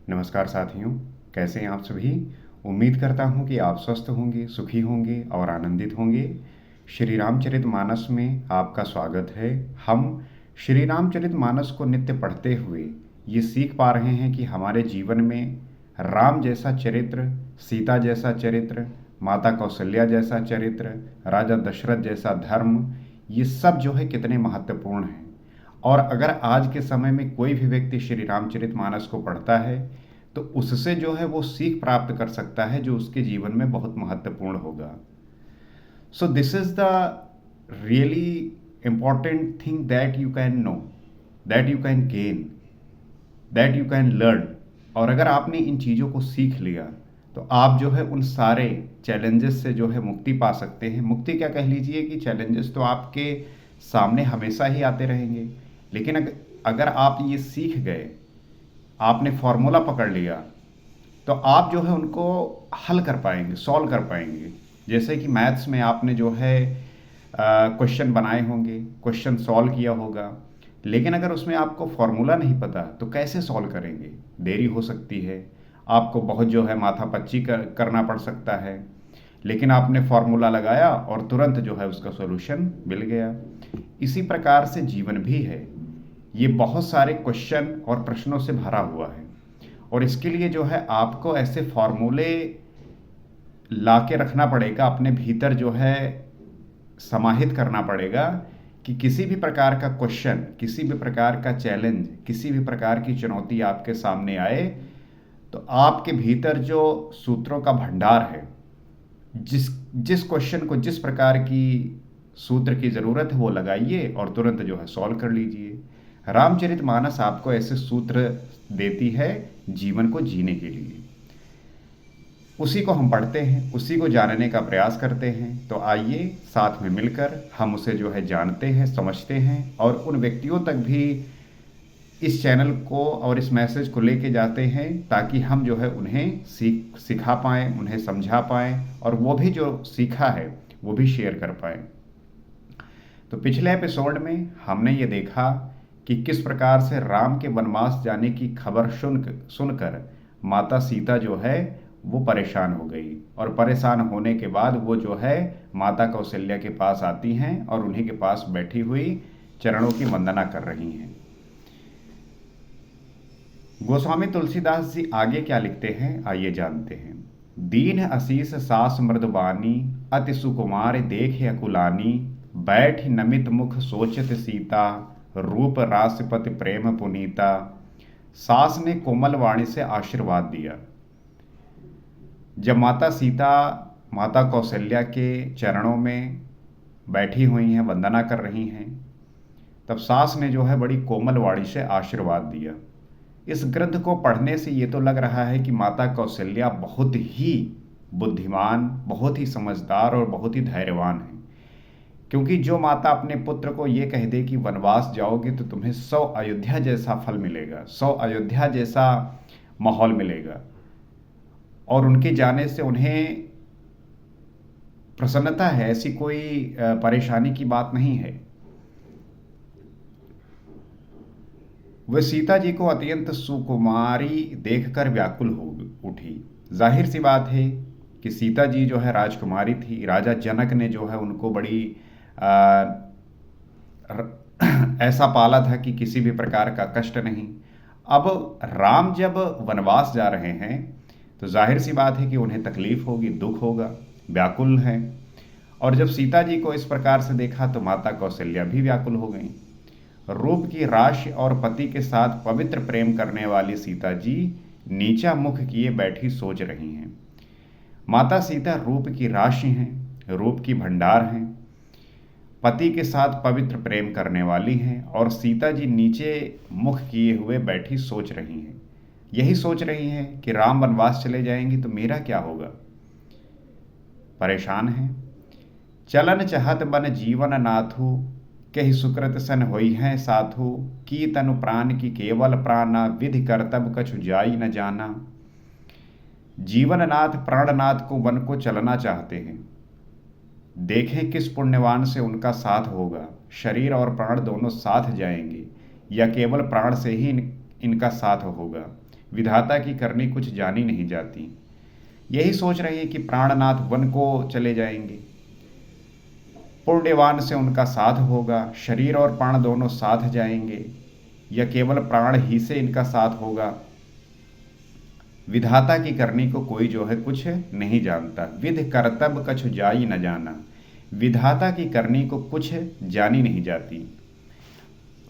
नमस्कार साथियों, कैसे हैं आप सभी। उम्मीद करता हूं कि आप स्वस्थ होंगे, सुखी होंगे और आनंदित होंगे। श्री रामचरितमानस में आपका स्वागत है। हम श्री रामचरितमानस को नित्य पढ़ते हुए ये सीख पा रहे हैं कि हमारे जीवन में राम जैसा चरित्र, सीता जैसा चरित्र, माता कौशल्या जैसा चरित्र, राजा दशरथ जैसा धर्म, ये सब जो है कितने महत्वपूर्ण हैं। और अगर आज के समय में कोई भी व्यक्ति श्री रामचरितमानस को पढ़ता है तो उससे जो है वो सीख प्राप्त कर सकता है जो उसके जीवन में बहुत महत्वपूर्ण होगा। So this is the really important thing that you can know, that you can gain, that you can learn. और अगर आपने इन चीज़ों को सीख लिया तो आप जो है उन सारे चैलेंजेस से जो है मुक्ति पा सकते हैं। मुक्ति क्या कह लीजिए कि चैलेंजेस तो आपके सामने हमेशा ही आते रहेंगे, लेकिन अगर आप ये सीख गए, आपने फॉर्मूला पकड़ लिया, तो आप जो है उनको हल कर पाएंगे, सॉल्व कर पाएंगे। जैसे कि मैथ्स में आपने जो है क्वेश्चन बनाए होंगे, क्वेश्चन सॉल्व किया होगा, लेकिन अगर उसमें आपको फॉर्मूला नहीं पता तो कैसे सॉल्व करेंगे। देरी हो सकती है, आपको बहुत जो है माथापच्ची करना पड़ सकता है, लेकिन आपने फॉर्मूला लगाया और तुरंत जो है उसका सॉल्यूशन मिल गया। इसी प्रकार से जीवन भी है, ये बहुत सारे क्वेश्चन और प्रश्नों से भरा हुआ है। और इसके लिए जो है आपको ऐसे फॉर्मूले ला के रखना पड़ेगा, अपने भीतर जो है समाहित करना पड़ेगा कि किसी भी प्रकार का क्वेश्चन, किसी भी प्रकार का चैलेंज, किसी भी प्रकार की चुनौती आपके सामने आए तो आपके भीतर जो सूत्रों का भंडार है, जिस जिस क्वेश्चन को जिस प्रकार की सूत्र की ज़रूरत है वो लगाइए और तुरंत जो है सॉल्व कर लीजिए। रामचरितमानस आपको ऐसे सूत्र देती है जीवन को जीने के लिए। उसी को हम पढ़ते हैं, उसी को जानने का प्रयास करते हैं। तो आइए साथ में मिलकर हम उसे जो है जानते हैं, समझते हैं और उन व्यक्तियों तक भी इस चैनल को और इस मैसेज को लेके जाते हैं ताकि हम जो है उन्हें सिखा पाएँ, उन्हें समझा पाएँ और वो भी जो सीखा है वो भी शेयर कर पाएँ। तो पिछले एपिसोड में हमने ये देखा कि किस प्रकार से राम के वनवास जाने की खबर सुनकर माता सीता जो है वो परेशान हो गई, और परेशान होने के बाद वो जो है माता कौशल्या के पास आती हैं और उन्हीं के पास बैठी हुई चरणों की वंदना कर रही हैं। गोस्वामी तुलसीदास जी आगे क्या लिखते हैं, आइए जानते हैं। दीन असीस सास मृदुबानी, अति सुकुमार देख अकुलानी, बैठ नमित मुख सोचत सीता, रूप रासपति प्रेम पुनीता। सास ने कोमल वाणी से आशीर्वाद दिया। जब माता सीता माता कौशल्या के चरणों में बैठी हुई हैं, वंदना कर रही हैं, तब सास ने जो है बड़ी कोमल वाणी से आशीर्वाद दिया। इस ग्रंथ को पढ़ने से ये तो लग रहा है कि माता कौशल्या बहुत ही बुद्धिमान, बहुत ही समझदार और बहुत ही धैर्यवान है, क्योंकि जो माता अपने पुत्र को ये कह दे कि वनवास जाओगे तो तुम्हें 100 अयोध्या जैसा फल मिलेगा, 100 अयोध्या जैसा माहौल मिलेगा, और उनके जाने से उन्हें प्रसन्नता है, ऐसी कोई परेशानी की बात नहीं है। वह सीता जी को अत्यंत सुकुमारी देखकर व्याकुल हो उठी। जाहिर सी बात है कि सीता जी जो है राजकुमारी थी। राजा जनक ने जो है उनको बड़ी ऐसा पाला था कि किसी भी प्रकार का कष्ट नहीं। अब राम जब वनवास जा रहे हैं तो जाहिर सी बात है कि उन्हें तकलीफ होगी, दुख होगा, व्याकुल हैं। और जब सीता जी को इस प्रकार से देखा तो माता कौशल्या भी व्याकुल हो गई। रूप की राशि और पति के साथ पवित्र प्रेम करने वाली सीता जी नीचा मुख किए बैठी सोच रही हैं। माता सीता रूप की राशि हैं, रूप की भंडार हैं, पति के साथ पवित्र प्रेम करने वाली हैं, और सीता जी नीचे मुख किए हुए बैठी सोच रही हैं। यही सोच रही हैं कि राम वनवास चले जाएंगी तो मेरा क्या होगा। परेशान हैं। चलन चहत बन जीवन नाथु, कही सुकृत सन होई हैं साधु, की तनु प्राण की केवल प्राणा, विधि करतब कछु जाई न जाना। जीवननाथ प्राणनाथ को वन को चलना चाहते हैं। देखें किस पुण्यवान से उनका साथ होगा। शरीर और प्राण दोनों साथ जाएंगे या केवल प्राण से ही इनका साथ होगा। विधाता की करनी कुछ जानी नहीं जाती। यही सोच रही है कि प्राणनाथ वन को चले जाएंगे, पुण्यवान से उनका साथ होगा, शरीर और प्राण दोनों साथ जाएंगे, या केवल प्राण ही से इनका साथ होगा। विधाता की करनी को कोई जो है कुछ नहीं जानता। विधि कर्तव्य कछु जाई न जाना। विधाता की करनी को कुछ जानी नहीं जाती।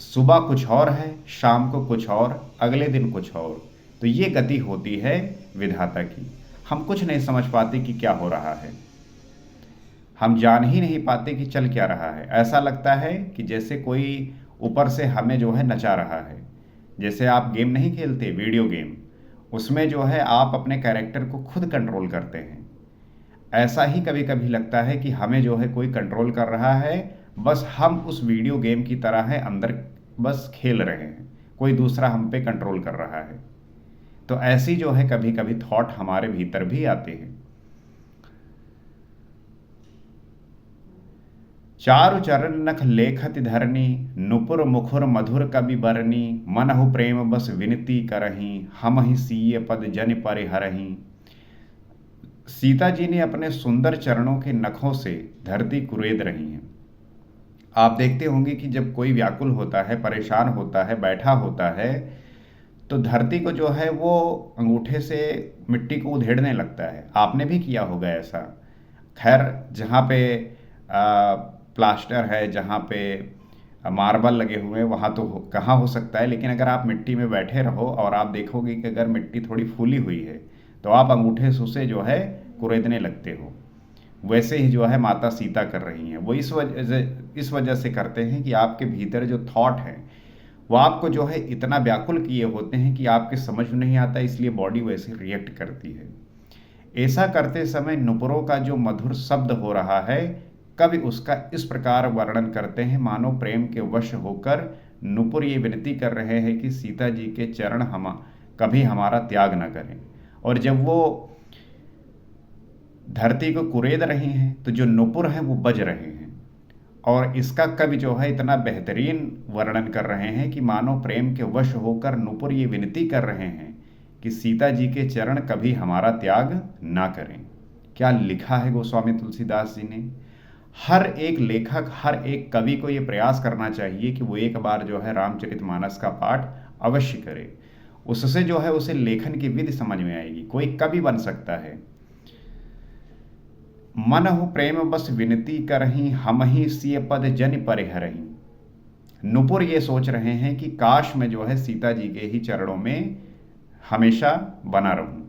सुबह कुछ और है, शाम को कुछ और, अगले दिन कुछ और। तो ये गति होती है विधाता की। हम कुछ नहीं समझ पाते कि क्या हो रहा है, हम जान ही नहीं पाते कि चल क्या रहा है। ऐसा लगता है कि जैसे कोई ऊपर से हमें जो है नचा रहा है। जैसे आप गेम नहीं खेलते, वीडियो गेम, उसमें जो है आप अपने कैरेक्टर को खुद कंट्रोल करते हैं। ऐसा ही कभी कभी लगता है कि हमें जो है कोई कंट्रोल कर रहा है, बस हम उस वीडियो गेम की तरह है, अंदर बस खेल रहे हैं, कोई दूसरा हम पे कंट्रोल कर रहा है। तो ऐसी जो है कभी कभी थॉट हमारे भीतर भी आते हैं। चारु चरण नख लेखति धरनी, नुपुर मुखुर मधुर कवि बरनी, मनहु प्रेम बस विनती करही, हम ही सीय पद जन परिहरही। सीता जी ने अपने सुंदर चरणों के नखों से धरती कुरेद रही हैं। आप देखते होंगे कि जब कोई व्याकुल होता है, परेशान होता है, बैठा होता है, तो धरती को जो है वो अंगूठे से मिट्टी को उधेड़ने लगता है। आपने भी किया होगा ऐसा। खैर, जहाँ पे प्लास्टर है, जहाँ पे मार्बल लगे हुए हैं, वहाँ तो कहाँ हो सकता है, लेकिन अगर आप मिट्टी में बैठे रहो और आप देखोगे कि अगर मिट्टी थोड़ी फूली हुई है तो आप अंगूठे से उसे जो है कुरेदने लगते हो। वैसे ही जो है माता सीता कर रही हैं। वो इस वजह से करते हैं कि आपके भीतर जो थॉट है वो आपको जो है इतना व्याकुल किए होते हैं कि आपके समझ में नहीं आता, इसलिए बॉडी वैसे रिएक्ट करती है। ऐसा करते समय नुपुरों का जो मधुर शब्द हो रहा है, कवि उसका इस प्रकार वर्णन करते हैं, मानो प्रेम के वश होकर नुपुर ये विनती कर रहे हैं कि सीता जी के चरण हम कभी हमारा त्याग न करें। और जब वो धरती को कुरेद रहे हैं तो जो नुपुर हैं वो बज रहे हैं। और इसका कवि जो है इतना बेहतरीन वर्णन कर रहे हैं कि मानो प्रेम के वश होकर नुपुर ये विनती कर रहे हैं कि सीता जी के चरण कभी हमारा त्याग ना करें। क्या लिखा है गोस्वामी तुलसीदास जी ने। हर एक लेखक, हर एक कवि को ये प्रयास करना चाहिए कि वो एक बार जो है रामचरितमानस का पाठ अवश्य करे। उससे जो है उसे लेखन की विधि समझ में आएगी, कोई कवि बन सकता है। मनहु प्रेम बस विनती करही, हम ही सिय पद जन परिहरही। नुपुर ये सोच रहे हैं कि काश मैं जो है सीता जी के ही चरणों में हमेशा बना रहूं।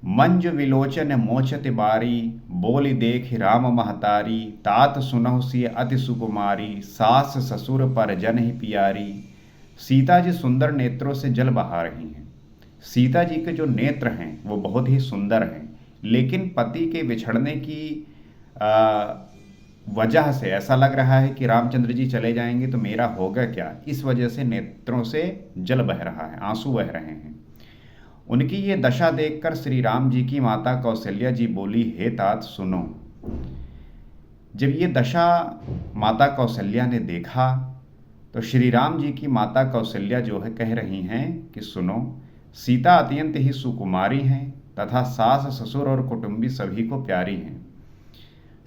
मंज विलोचन मोचत बारी, बोली देख राम महतारी, तात सुनहु सिय अति सुकुमारी, सास ससुर पर जन ही पियारी। सीता जी सुंदर नेत्रों से जल बहा रही हैं। सीता जी के जो नेत्र हैं वो बहुत ही सुंदर हैं, लेकिन पति के बिछड़ने की वजह से ऐसा लग रहा है कि रामचंद्र जी चले जाएंगे तो मेरा होगा क्या, इस वजह से नेत्रों से जल बह रहा है, आंसू बह रहे हैं। उनकी ये दशा देखकर श्री राम जी की माता कौशल्या जी बोली, हे तात सुनो। जब ये दशा माता कौशल्या ने देखा तो श्री राम जी की माता कौशल्या जो है कह रही हैं कि सुनो, सीता अत्यंत ही सुकुमारी हैं तथा सास ससुर और कुटुंबी सभी को प्यारी हैं।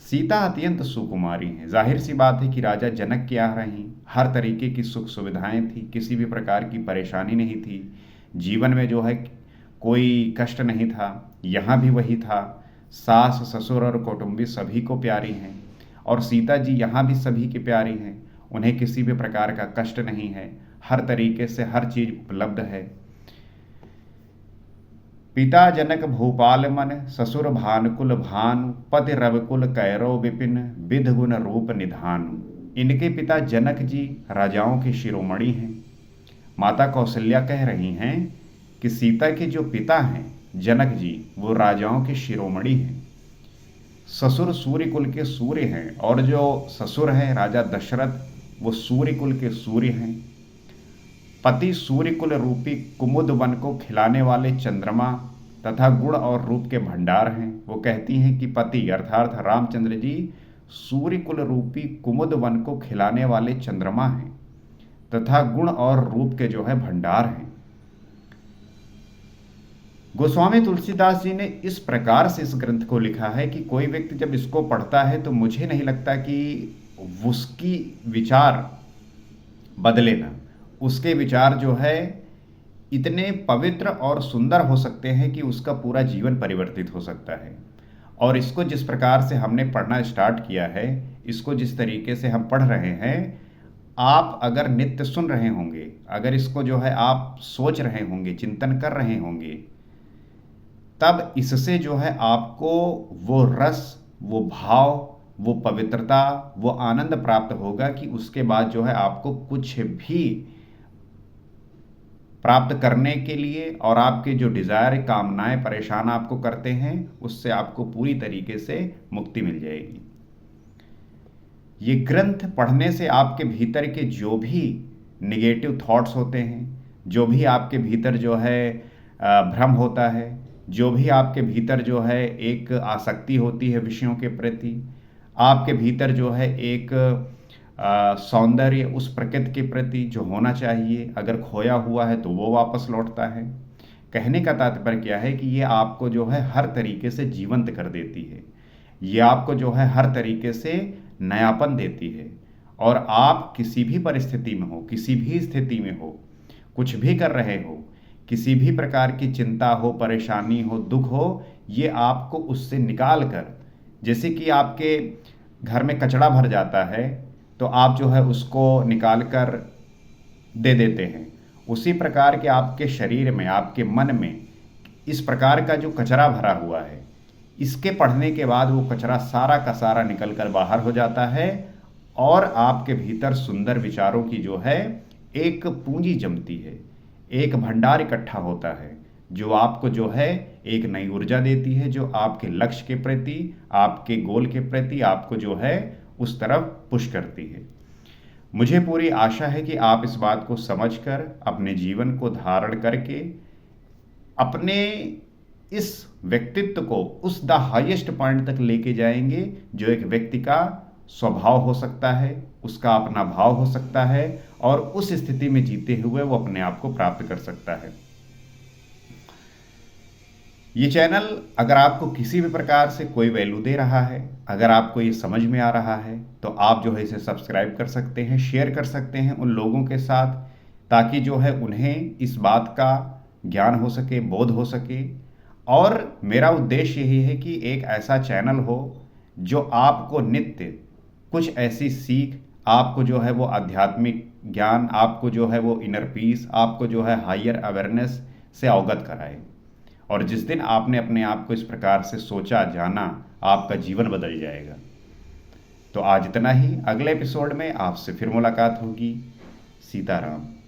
सीता अत्यंत सुकुमारी हैं। जाहिर सी बात है कि राजा जनक के यहाँ रहीं, हर तरीके की सुख सुविधाएं थी, किसी भी प्रकार की परेशानी नहीं थी, जीवन में जो है कोई कष्ट नहीं था। यहाँ भी वही था, सास ससुर और कुटुंबी सभी को प्यारी हैं, और सीता जी यहाँ भी सभी की प्यारी हैं। उन्हें किसी भी प्रकार का कष्ट नहीं है, हर तरीके से हर चीज उपलब्ध है। पिता जनक भूपाल मन, ससुर भानुकुल भानु, पति रविकुल कैरव विपिन, विध गुण रूप निधानु। इनके पिता जनक जी राजाओं के शिरोमणि हैं। माता कौशल्या कह रही हैं कि सीता के जो पिता हैं जनक जी, वो राजाओं के शिरोमणि हैं। ससुर सूर्य कुल के सूर्य हैं, और जो ससुर हैं राजा दशरथ, वो सूर्य कुल के सूर्य हैं। पति सूर्य कुल रूपी कुमुद वन को खिलाने वाले चंद्रमा तथा गुण और रूप के भंडार हैं। वो कहती हैं कि पति अर्थात रामचंद्र जी सूर्य कुल रूपी कुमुद वन को खिलाने वाले चंद्रमा हैं तथा गुण और रूप के जो है भंडार हैं। गोस्वामी तुलसीदास जी ने इस प्रकार से इस ग्रंथ को लिखा है कि कोई व्यक्ति जब इसको पढ़ता है तो मुझे नहीं लगता कि उसकी विचार बदले ना। उसके विचार जो है इतने पवित्र और सुंदर हो सकते हैं कि उसका पूरा जीवन परिवर्तित हो सकता है। और इसको जिस प्रकार से हमने पढ़ना स्टार्ट किया है, इसको जिस तरीके से हम पढ़ रहे हैं, आप अगर नित्य सुन रहे होंगे, अगर इसको जो है आप सोच रहे होंगे, चिंतन कर रहे होंगे, तब इससे जो है आपको वो रस, वो भाव, वो पवित्रता, वो आनंद प्राप्त होगा कि उसके बाद जो है आपको कुछ भी प्राप्त करने के लिए और आपके जो डिज़ायर, कामनाएं, परेशान आपको करते हैं, उससे आपको पूरी तरीके से मुक्ति मिल जाएगी। ये ग्रंथ पढ़ने से आपके भीतर के जो भी निगेटिव थॉट्स होते हैं, जो भी आपके भीतर जो है भ्रम होता है, जो भी आपके भीतर जो है एक आसक्ति होती है विषयों के प्रति, आपके भीतर जो है एक सौंदर्य उस प्रकृति के प्रति जो होना चाहिए, अगर खोया हुआ है तो वो वापस लौटता है। कहने का तात्पर्य क्या है कि ये आपको जो है हर तरीके से जीवंत कर देती है, ये आपको जो है हर तरीके से नयापन देती है। और आप किसी भी परिस्थिति में हो, किसी भी स्थिति में हो, कुछ भी कर रहे हो, किसी भी प्रकार की चिंता हो, परेशानी हो, दुख हो, ये आपको उससे निकाल कर, जैसे कि आपके घर में कचरा भर जाता है तो आप जो है उसको निकाल कर दे देते हैं, उसी प्रकार के आपके शरीर में, आपके मन में इस प्रकार का जो कचरा भरा हुआ है, इसके पढ़ने के बाद वो कचरा सारा का सारा निकल कर बाहर हो जाता है और आपके भीतर सुंदर विचारों की जो है एक पूंजी जमती है, एक भंडार इकट्ठा होता है, जो आपको जो है एक नई ऊर्जा देती है, जो आपके लक्ष्य के प्रति, आपके गोल के प्रति आपको जो है उस तरफ पुश करती है। मुझे पूरी आशा है कि आप इस बात को समझकर अपने जीवन को धारण करके अपने इस व्यक्तित्व को उस द हाईएस्ट पॉइंट तक लेके जाएंगे, जो एक व्यक्ति का स्वभाव हो सकता है, उसका अपना भाव हो सकता है और उस स्थिति में जीते हुए वो अपने आप को प्राप्त कर सकता है। ये चैनल अगर आपको किसी भी प्रकार से कोई वैल्यू दे रहा है, अगर आपको ये समझ में आ रहा है, तो आप जो है इसे सब्सक्राइब कर सकते हैं, शेयर कर सकते हैं उन लोगों के साथ, ताकि जो है उन्हें इस बात का ज्ञान हो सके, बोध हो सके। और मेरा उद्देश्य यही है कि एक ऐसा चैनल हो जो आपको नित्य कुछ ऐसी सीख, आपको जो है वो आध्यात्मिक ज्ञान, आपको जो है वो इनर पीस, आपको जो है हायर अवेयरनेस से अवगत कराए। और जिस दिन आपने अपने आप को इस प्रकार से सोचा, जाना, आपका जीवन बदल जाएगा। तो आज इतना ही, अगले एपिसोड में आपसे फिर मुलाकात होगी। सीताराम।